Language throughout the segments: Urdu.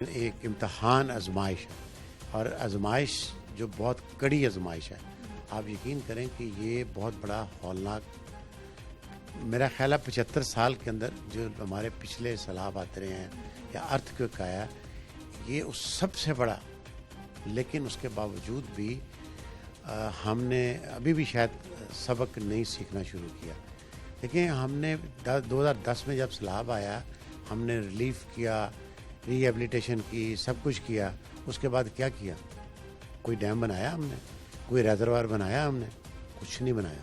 ایک امتحان آزمائش ہے اور آزمائش جو بہت کڑی آزمائش ہے. آپ یقین کریں کہ یہ بہت بڑا ہولناک، میرا خیال ہے 75 سال کے اندر جو ہمارے پچھلے سیلاب آتے رہے ہیں یا ارتھ کوئک آیا، یہ اس سب سے بڑا. لیکن اس کے باوجود بھی ہم نے ابھی بھی شاید سبق نہیں سیکھنا شروع کیا. دیکھیں، ہم نے 2010 میں جب سیلاب آیا، ہم نے ریلیف کیا، ری ایبلیٹیشن کی، سب کچھ کیا. اس کے بعد کیا کیا؟ کوئی ڈیم بنایا ہم نے؟ کوئی ریزروار بنایا ہم نے؟ کچھ نہیں بنایا.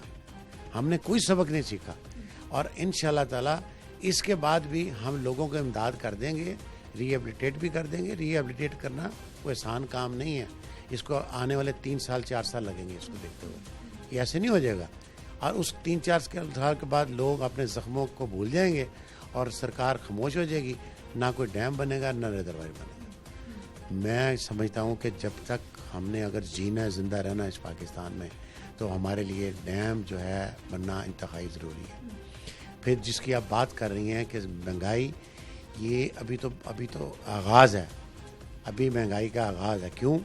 ہم نے کوئی سبق نہیں سیکھا. اور انشاءاللہ تعالی اس کے بعد بھی ہم لوگوں کو امداد کر دیں گے، ری ایبلیٹیٹ بھی کر دیں گے. ری ایبلیٹیٹ کرنا کوئی آسان کام نہیں ہے. اس کو آنے والے 3 سال 4 سال لگیں گے اس کو دیکھتے ہوئے. یہ ایسے نہیں ہو جائے گا. اور اس 3-4 سال کے بعد لوگ اپنے زخموں کو بھول جائیں گے اور سرکار خاموش ہو جائے گی. نہ کوئی ڈیم بنے گا، نہ ریزروار بنے گا. میں سمجھتا ہوں کہ جب تک ہم نے اگر جینا، زندہ رہنا اس پاکستان میں، تو ہمارے لیے ڈیم جو ہے بننا انتہائی ضروری ہے. پھر جس کی آپ بات کر رہی ہیں کہ مہنگائی، یہ ابھی تو آغاز ہے. ابھی مہنگائی کا آغاز ہے. کیوں؟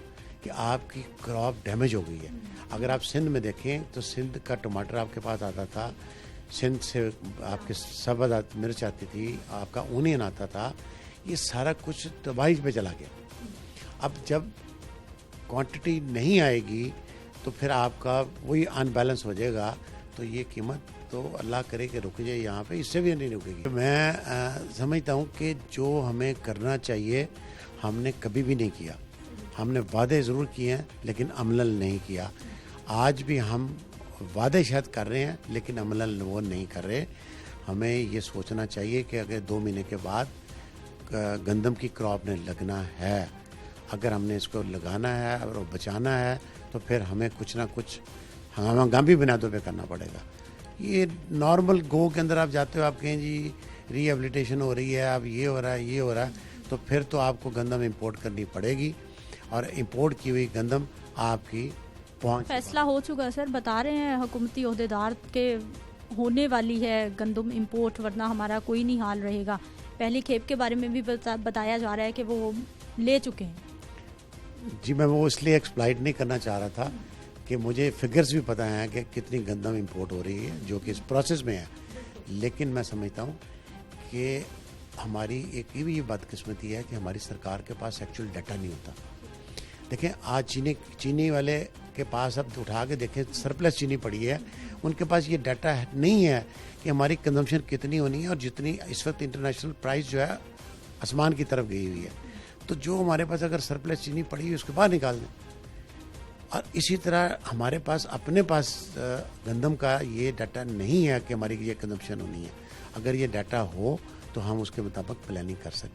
کہ آپ کی کراپ ڈیمیج ہو گئی ہے. اگر آپ سندھ میں دیکھیں تو سندھ کا ٹماٹر آپ کے پاس آتا تھا، سندھ سے آپ کے سبز مرچ آتی تھی، آپ کا اونین آتا تھا. یہ سارا کچھ تباہی پہ چلا گیا. اب جب کوانٹٹی نہیں آئے گی تو پھر آپ کا وہی ان بیلنس ہو جائے گا. تو یہ قیمت تو اللہ کرے کہ رک جائے یہاں پہ، اس سے بھی نہیں رکے گی. میں سمجھتا ہوں کہ جو ہمیں کرنا چاہیے ہم نے کبھی بھی نہیں کیا. ہم نے وعدے ضرور کیے ہیں لیکن عمل نہیں کیا. آج بھی ہم وعدے شاید کر رہے ہیں لیکن عمل وہ نہیں کر رہے. ہمیں یہ سوچنا چاہیے کہ اگر 2 مہینے کے بعد گندم کی کراپ نے لگنا ہے، اگر ہم نے اس کو لگانا ہے اور بچانا ہے، تو پھر ہمیں کچھ نہ کچھ ہنگامی بنیادوں پہ کرنا پڑے گا. یہ نارمل گو کے اندر آپ جاتے ہو، آپ کہیں جی ری ایبلیٹیشن ہو رہی ہے، اب یہ ہو رہا ہے، یہ ہو رہا ہے، تو پھر تو آپ کو گندم امپورٹ کرنی پڑے گی. اور امپورٹ کی ہوئی گندم آپ کی پہنچ فیصلہ ہو چکا. سر بتا رہے ہیں حکومتی عہدیدار کہ ہونے والی ہے گندم امپورٹ، ورنہ ہمارا کوئی نہیں حال رہے گا. پہلی کھیپ کے بارے میں بھی بتایا جا رہا ہے کہ وہ لے چکے ہیں. جی، میں وہ اس لیے ایکسپلائٹ نہیں کرنا چاہ رہا تھا کہ مجھے فگرز بھی پتہ ہیں کہ کتنی گندم امپورٹ ہو رہی ہے جو کہ اس پروسیس میں ہے. لیکن میں سمجھتا ہوں کہ ہماری ایک یہ بھی بدقسمتی ہے کہ ہماری سرکار کے پاس ایکچوئل ڈیٹا نہیں ہوتا. دیکھیں، آج چینی والے کے پاس اب اٹھا کے دیکھیں سرپلس چینی پڑی ہے، ان کے پاس یہ ڈیٹا نہیں ہے کہ ہماری کنزمپشن کتنی ہونی ہے اور جتنی اس وقت انٹرنیشنل پرائز جو ہے آسمان کی طرف گئی ہوئی ہے. تو جو ہمارے پاس اگر سرپلس چینی پڑی ہے اس کے بعد نکال دیں. اور اسی طرح ہمارے پاس اپنے پاس گندم کا یہ ڈیٹا نہیں ہے کہ ہماری یہ کنزمپشن ہونی ہے. اگر یہ ڈیٹا ہو تو ہم اس کے مطابق پلاننگ کر سکتے ہیں.